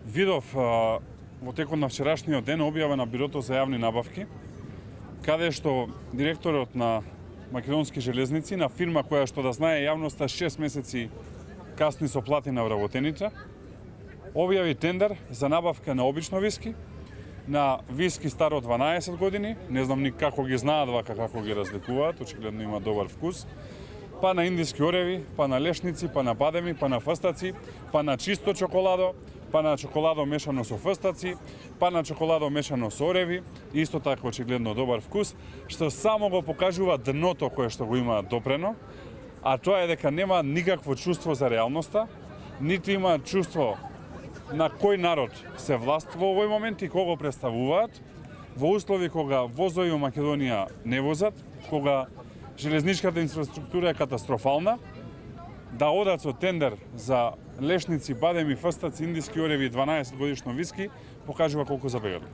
Видов во текот на вчерашниот ден објава на Бирото за јавни набавки, каде што директорот на Македонски железници, на фирма која што да знае јавноста 6 месеци касни со плати на вработените, објави тендер за набавка на обично виски, на виски стар од 12 години, не знам ни како ги знаат вака, како ги разликуваат, очигледно има добар вкус, па на индиски ореви, па на лешници, па на бадеми, па на фстаци, па на чисто чоколадо, па на чоколадо мешано со фстаци, па на чоколадо мешано со ореви, исто така очигледно добар вкус, што само го покажува дното кое што го има допрено, а тоа е дека нема никакво чувство за реалноста, нити има чувство на кој народ се власт во овој момент и кого представуваат, во услови кога возови во Македонија не возат, кога железничката инфраструктура е катастрофална, да одат со тендер за лешници, бадеми, фстаци, индиски ореви и 12 годишно виски, покажува колку забегали.